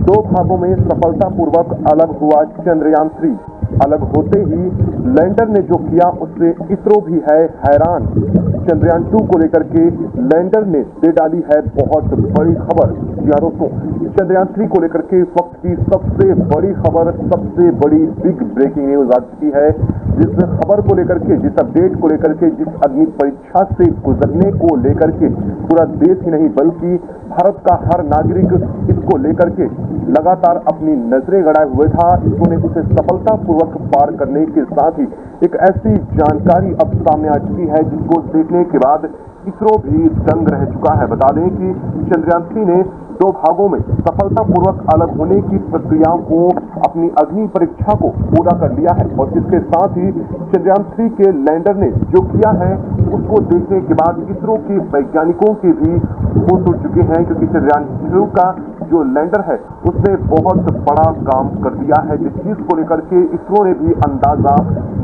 दो भागों में सफलतापूर्वक अलग हुआ चंद्रयान-3। अलग होते ही लैंडर ने जो किया उससे इसरो भी है हैरान। चंद्रयान-2 को लेकर के लैंडर ने दे डाली है बहुत बड़ी खबर। जी हाँ दोस्तों, चंद्रयान-3 को लेकर के इस वक्त की सबसे बड़ी खबर, सबसे बड़ी बिग ब्रेकिंग न्यूज आ चुकी है। जिस खबर को लेकर के, जिस अपडेट को लेकर के, जिस अग्नि परीक्षा से गुजरने को लेकर के पूरा देश ही नहीं बल्कि भारत का हर नागरिक इसको लेकर के लगातार अपनी नजरें गड़ाए हुए था, इसरो ने उसे सफलतापूर्वक पार करने के साथ ही एक ऐसी जानकारी अब सामने आ चुकी है जिसको देखने के बाद इसरो भी दंग रह चुका है। बता दें कि चंद्रयान-3 ने दो भागों में सफलतापूर्वक अलग होने की प्रक्रियाओं को, अपनी अग्नि परीक्षा को पूरा कर लिया है और इसके साथ ही चंद्रयान-3 के लैंडर ने जो किया है उसको देखने के बाद इसरो के वैज्ञानिकों के भी होश उड़ चुके हैं, क्योंकि चंद्रयान-2 का जो लैंडर है उसने बहुत बड़ा काम कर दिया है, जिस चीज को लेकर के इसरो ने भी अंदाजा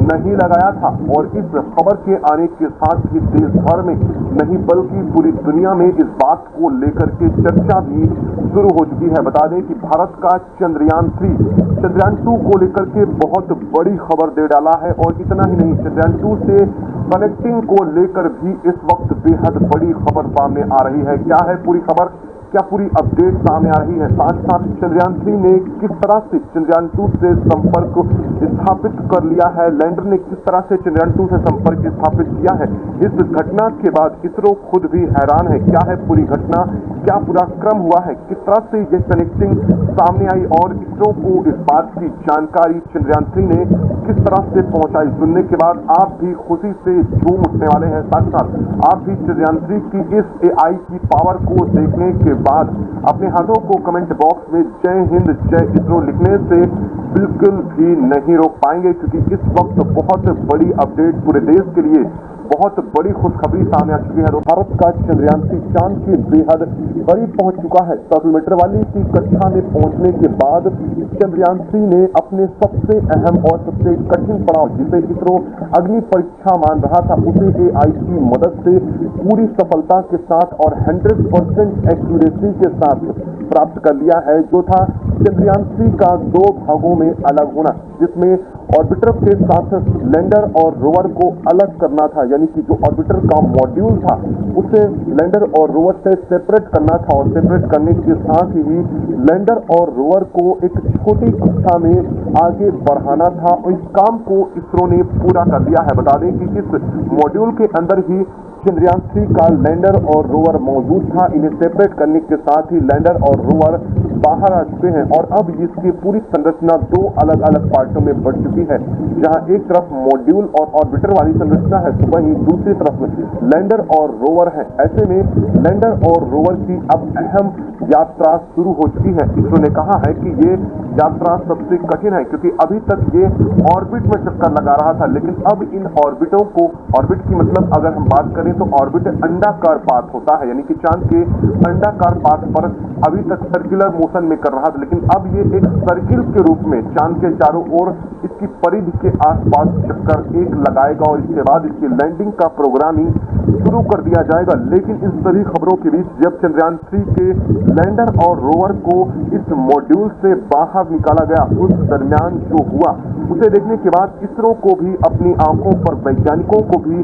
नहीं लगाया था। और इस खबर के आने के साथ ही देश भर में नहीं बल्कि पूरी दुनिया में इस बात को लेकर के चर्चा भी शुरू हो चुकी है। बता दें कि भारत का चंद्रयान-3 चंद्रयान-2 को लेकर के बहुत बड़ी खबर दे डाला है और इतना ही नहीं, चंद्रयान-2 से कनेक्टिंग को लेकर भी इस वक्त बेहद बड़ी खबर सामने आ रही है। क्या है पूरी खबर, क्या पूरी अपडेट सामने आ रही है, साथ साथ चंद्रयान-3 ने किस तरह से चंद्रयान-2 से संपर्क स्थापित कर लिया है, लैंडर ने किस तरह से चंद्रयान-2 से संपर्क स्थापित किया है। इस घटना के बाद इसरो खुद भी हैरान है। क्या है पूरी घटना, क्या पूरा क्रम हुआ है, किस तरह से यह कनेक्टिंग सामने आई और इसरो को इस बात की जानकारी चंद्रयान-3 ने किस तरह से पहुंचाई, सुनने के बाद आप भी खुशी से झूम उठने वाले हैं। साथ साथ आप भी चंद्रयान-3 की इस AI की पावर को देखने के बाद अपने हाथों को कमेंट बॉक्स में जय हिंद जय इसरो लिखने से बिल्कुल भी नहीं रोक पाएंगे, क्योंकि इस वक्त बहुत बड़ी अपडेट पूरे देश के लिए, बहुत बड़ी खुशखबरी सामने आ चुकी है। भारत का चंद्रयान-3 चांद के बेहद करीब पहुंच चुका है। 100 मीटर वाली की कक्षा में पहुंचने के बाद चंद्रयान-3 ने अपने सबसे अहम और सबसे कठिन पड़ाव, जिसे इसरो अग्नि परीक्षा मान रहा था, उसे AI की मदद से पूरी सफलता के साथ और 100% एक्यूरेसी के साथ प्राप्त कर लिया है, जो था चंद्रयान-3 का दो भागों में अलग होना, जिसमें ऑर्बिटर के साथ लैंडर और रोवर को अलग करना था, यानी कि जो ऑर्बिटर का मॉड्यूल था उसे लैंडर और रोवर से सेपरेट करना था और सेपरेट करने के साथ ही लैंडर और रोवर को एक छोटी कक्षा में आगे बढ़ाना था और इस काम को इसरो ने पूरा कर लिया है। बता दें कि इस मॉड्यूल के अंदर ही चंद्रयान-3 का लैंडर और रोवर मौजूद था। इन्हें सेपरेट करने के साथ ही लैंडर और रोवर बाहर आ चुके हैं और अब इसकी पूरी संरचना दो अलग अलग पार्टों में बढ़ चुकी है, जहां एक तरफ मॉड्यूल और ऑर्बिटर वाली संरचना है तो वहीं दूसरी तरफ लैंडर और रोवर है। ऐसे में लैंडर और रोवर की अब अहम यात्रा शुरू हो चुकी है। इसरो ने कहा है कि ये यात्रा सबसे कठिन है, क्योंकि अभी तक ये ऑर्बिट में चक्कर लगा रहा था, लेकिन अब इन ऑर्बिटों को, ऑर्बिट की मतलब अगर हम बात करें तो ऑर्बिट अंडाकार पाथ होता है, यानी कि चांद के अंडाकार पाथ पर अभी तक सर्कुलर मोशन में कर रहा था, लेकिन अब ये एक सर्किल के रूप में चांद के चारों ओर इसकी परिधि के आसपास चक्कर एक लगाएगा और इसके बाद इसकी लैंडिंग का प्रोग्रामिंग शुरू कर दिया जाएगा। लेकिन इन सभी खबरों के बीच जब चंद्रयान-3 के लैंडर और रोवर को इस मॉड्यूल से बाहर निकाला गया, उस दरमियान जो हुआ उसे देखने के बाद इसरो को भी अपनी आंखों पर, वैज्ञानिकों को भी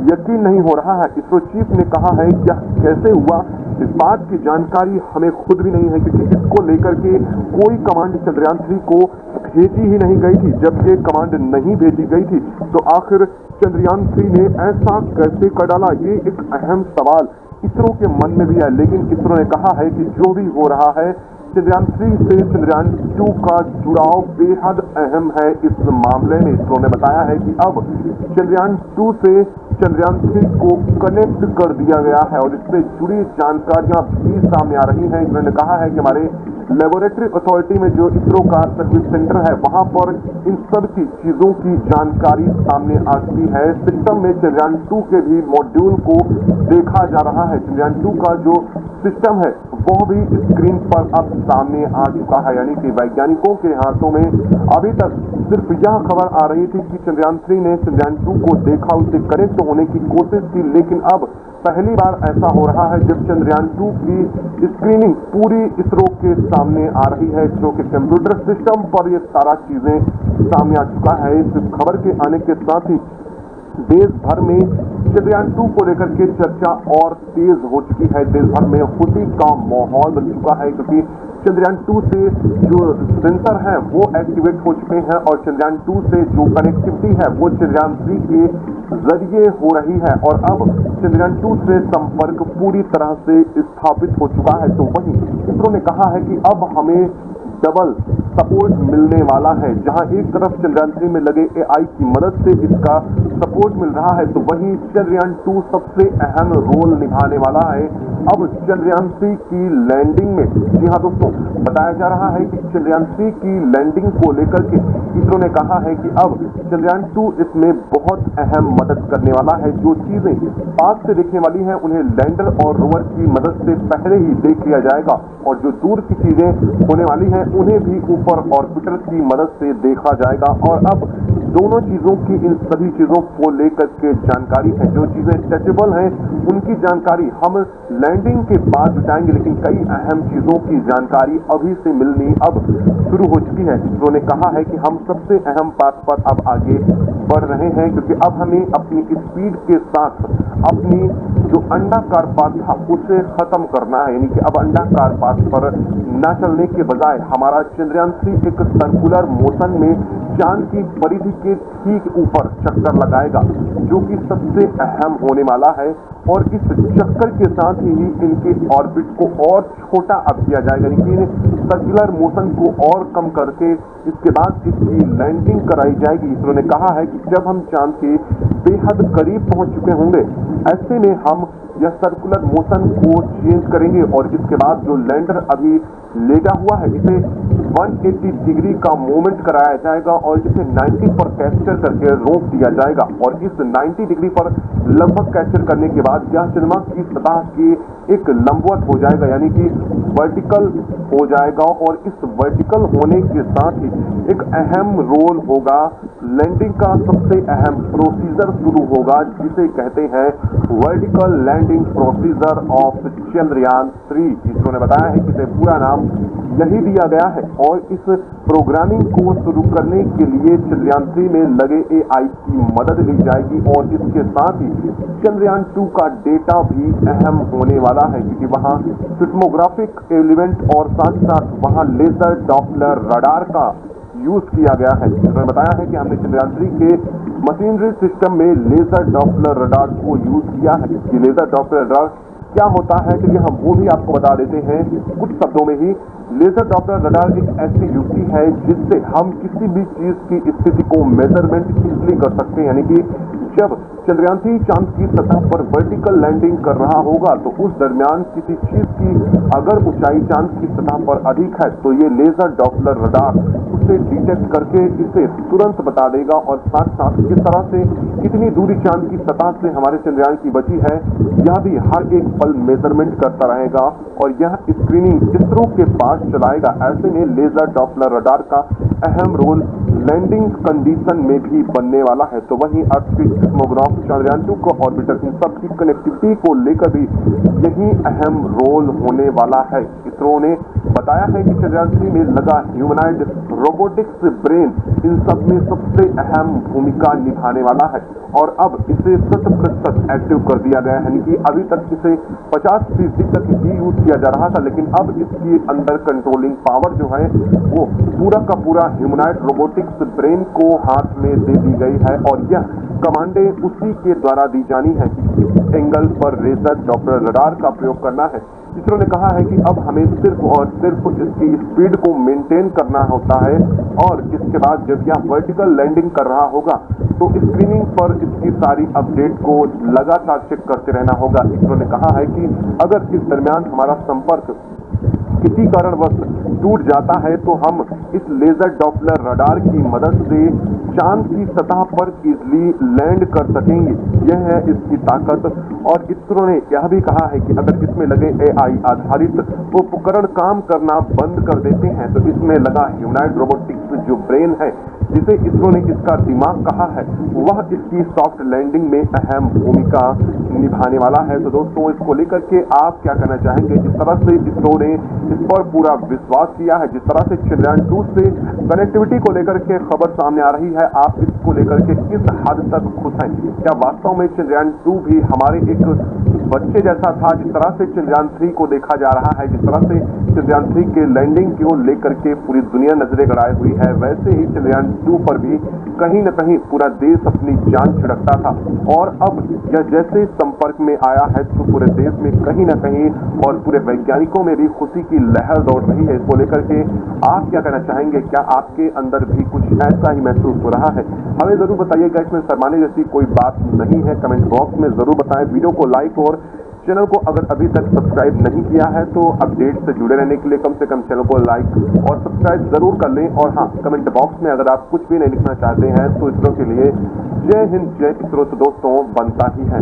यकीन नहीं हो रहा है। इसरो चीफ ने कहा है कि कैसे हुआ, इस बात की जानकारी हमें खुद भी नहीं है, क्योंकि इसको लेकर के कोई कमांड चंद्रयान-3 को भेजी ही नहीं गई थी। जब ये कमांड नहीं भेजी गई थी तो आखिर चंद्रयान-3 ने ऐसा कैसे कर डाला, ये एक अहम सवाल इसरो के मन में भी है। लेकिन इसरो ने कहा है कि जो भी हो रहा है, चंद्रयान-3 से चंद्रयान-2 का जुड़ाव बेहद अहम है। इस मामले में इसरो ने बताया है कि अब चंद्रयान-2 से चंद्रयान-3 को कनेक्ट कर दिया गया है और इससे जुड़ी जानकारियां भी सामने आ रही हैं। इन्होंने कहा है कि हमारे लेबोरेटरी अथॉरिटी में जो इसरो का सर्विस सेंटर है, वहां पर इन सब की चीजों की जानकारी सामने आ चुकी है। सिस्टम में चंद्रयान-2 के भी मॉड्यूल को देखा जा रहा है। चंद्रयान-2 का जो सिस्टम है वह भी स्क्रीन पर अब सामने आ चुका है, यानी कि वैज्ञानिकों के हाथों में अभी तक सिर्फ यह खबर आ रही थी कि चंद्रयान-3 ने चंद्रयान-2 को देखा, उससे कनेक्ट होने की कोशिश की, लेकिन अब पहली बार ऐसा हो रहा है जब चंद्रयान 2 की स्क्रीनिंग पूरी इसरो के सामने आ रही है। इसरो के कंप्यूटर सिस्टम पर ये सारा चीजें सामने आ चुका है। इस खबर के आने के साथ ही देश भर में चंद्रयान 2 को लेकर के चर्चा और तेज हो चुकी है। देश भर में खुशी का माहौल बन चुका है, क्योंकि चंद्रयान 2 से जो सेंसर है वो एक्टिवेट हो चुके हैं और चंद्रयान 2 से जो कनेक्टिविटी है वो चंद्रयान 3 के जरिए हो रही है और अब चंद्रयान 2 से संपर्क पूरी तरह से स्थापित हो चुका है। तो वहीं इसरो ने कहा है कि अब हमें डबल सपोर्ट मिलने वाला है। जहां एक तरफ चंद्रयान 3 में लगे AI की मदद से इसका सपोर्ट मिल रहा है, तो वहीं चंद्रयान 2 सबसे अहम रोल निभाने वाला है। अब चंद्रयान 3 की लैंडिंग में, जी हाँ दोस्तों, बताया जा रहा है कि चंद्रयान 3 की लैंडिंग को लेकर के इसरो ने कहा है कि अब चंद्रयान 2 इसमें बहुत अहम मदद करने वाला है। जो चीजें पास से देखने वाली हैं उन्हें लैंडर और रोवर की मदद से पहले ही देख लिया जाएगा और जो दूर की चीजें होने वाली हैं उन्हें भी ऊपर ऑर्बिटर की मदद से देखा जाएगा। और अब दोनों चीजों की, इन सभी चीजों को लेकर के जानकारी है। जो चीजें टचेबल हैं उनकी जानकारी हम लैंडिंग के बाद जुटाएंगे, लेकिन कई अहम चीजों की जानकारी अभी से मिलनी अब शुरू हो चुकी है। इसरो ने कहा है कि हम सबसे अहम बात पर अब आगे बढ़ रहे हैं, क्योंकि अब हमें अपनी स्पीड के साथ अपनी जो अंडाकार पाथ था उसे खत्म करना है। यानी कि अब अंडाकार पाथ पर न चलने के बजाय हमारा चंद्रयान 3 एक सर्कुलर मोशन में चांद की परिधि के ठीक ऊपर चक्कर लगाएगा, जो कि सबसे अहम होने वाला है। और इस चक्कर के साथ ही इनके ऑर्बिट को और छोटा अब किया जाएगा, यानी कि सर्कुलर मोशन को और कम करके इसके बाद इसकी लैंडिंग कराई जाएगी। इसरो ने कहा है कि जब हम चांद के बेहद करीब पहुंच चुके होंगे, ऐसे में हम यह सर्कुलर मोशन को चेंज करेंगे और इसके बाद जो लैंडर अभी लेटा हुआ है इसे 180 डिग्री का मूवमेंट कराया जाएगा और इसे 90 पर कैप्चर करके रोक दिया जाएगा। और इस 90 डिग्री पर लगभग कैप्चर करने के बाद यह चंद्रमा की सतह के एक लंबवत हो जाएगा, यानी कि वर्टिकल हो जाएगा। और इस वर्टिकल होने के साथ ही एक अहम रोल होगा, लैंडिंग का सबसे अहम प्रोसीजर शुरू होगा, जिसे कहते हैं vertical landing procedure of Chandrayaan 3। ISRO ने बताया है कि इसे पूरा नाम यही दिया गया है और इस प्रोग्रामिंग को शुरू करने के लिए चंद्रयान 3 में लगे AI की मदद ली जाएगी। और इसके साथ ही चंद्रयान 2 का डेटा भी अहम होने वाला है, क्योंकि वहां सिस्मोग्राफिक एलिमेंट और साथ ही साथ वहां लेजर डॉपलर रडार का यूज किया गया है। उन्होंने बताया है कि हमने चंद्रयान 3 के मशीनरी सिस्टम में लेजर डॉपलर रडार को यूज किया है। कि लेजर डॉपलर रडार क्या होता है, चलिए हम वो भी आपको बता देते हैं कुछ शब्दों में ही। लेजर डॉपलर रडार एक ऐसी युक्ति है जिससे हम किसी भी चीज की स्थिति को मेजरमेंट इजीली कर सकते हैं। यानी कि जब चंद्रयान 3 चांद की सतह पर वर्टिकल लैंडिंग कर रहा होगा तो उस दरमियान किसी चीज की अगर ऊंचाई चांद की सतह पर अधिक है तो ये लेजर डॉपलर रडार उसे डिटेक्ट करके इसे तुरंत बता देगा और साथ साथ किस तरह से कितनी दूरी चांद की सतह से हमारे चंद्रयान की बची है यह भी हर एक पल मेजरमेंट करता रहेगा और यह स्क्रीनिंग इसरो के पास चलाएगा। ऐसे में लेजर डॉपलर रडार का अहम रोल लैंडिंग कंडीशन में भी बनने वाला है। तो वहीं अर्थ की सिस्मोग्राफ, चंद्रयान 2 का ऑर्बिटर, इन सब की कनेक्टिविटी को लेकर भी यही अहम रोल होने वाला है। इसरो ने बताया है कि चंद्रयान 3 में लगा ह्यूमनॉइड रोबोटिक्स ब्रेन इन सब में सबसे अहम भूमिका निभाने वाला है और अब इसे 100% एक्टिव कर दिया गया है। यानी कि अभी तक इसे 50% तक ही यूज किया जा रहा था, लेकिन अब इसकी अंदर कंट्रोलिंग पावर जो है वो पूरा का पूरा ह्यूमनॉइड रोबोटिक्स ब्रेन को हाथ में दे दी गई है और यह कमांडें उसी के द्वारा दी जानी है कि किस एंगल पर लेजर डॉपलर रडार का प्रयोग करना है। इसरो ने कहा है कि अब हमें सिर्फ और सिर्फ इसकी स्पीड को मेंटेन करना होता है और इसके बाद जब यह वर्टिकल लैंडिंग कर रहा होगा तो स्क्रीनिंग पर इसकी सारी अपडेट को लगातार चेक करते रहना होगा। इसरो ने कहा है कि अगर इस दरमियान हमारा संपर्क किसी कारणवश टूट जाता है तो हम इस लेजर डॉपलर रडार की मदद से चांद की सतह पर इजली लैंड कर सकेंगे। यह है इसकी ताकत। और इसरो ने यह भी कहा है कि अगर इसमें लगे AI आधारित उपकरण काम करना बंद कर देते हैं तो इसमें लगा ह्यूमनॉइड रोबोटिक्स जो ब्रेन है जिसे इसरो ने इसका दिमाग कहा है वह इसकी सॉफ्ट लैंडिंग में अहम भूमिका निभाने वाला है। तो दोस्तों, इसको लेकर के आप क्या कहना चाहेंगे? जिस तरह से इसरो ने इस पर पूरा विश्वास किया है, जिस तरह से चंद्रयान-2 से कनेक्टिविटी को लेकर के खबर सामने आ रही है, आप इसको लेकर के किस हद तक खुश हैं? क्या वास्तव में चंद्रयान-2 भी हमारे एक बच्चे जैसा था? जिस तरह से चंद्रयान-3 को देखा जा रहा है, जिस तरह से चंद्रयान-3 के लैंडिंग को लेकर के पूरी दुनिया नजरें गड़ाए हुई है, वैसे ही चंद्रयान-2 पर भी कहीं न कहीं पूरा देश अपनी जान छिड़कता था। और अब यह जैसे संपर्क में आया है तो पूरे देश में कहीं न कहीं और पूरे वैज्ञानिकों में भी खुशी की लहर दौड़ रही है। इसको लेकर के आप क्या कहना चाहेंगे? क्या आपके अंदर भी कुछ ऐसा ही महसूस हो रहा है? हमें जरूर बताइएगा। इसमें शर्माने जैसी कोई बात नहीं है। कमेंट बॉक्स में जरूर बताएं। वीडियो को लाइक और चैनल को अगर अभी तक सब्सक्राइब नहीं किया है तो अपडेट से जुड़े रहने के लिए कम से कम चैनल को लाइक और सब्सक्राइब जरूर कर लें। और हाँ, कमेंट बॉक्स में अगर आप कुछ भी नहीं लिखना चाहते हैं तो इसरो के लिए जय हिंद, जय इसरो तो दोस्तों बनता ही है।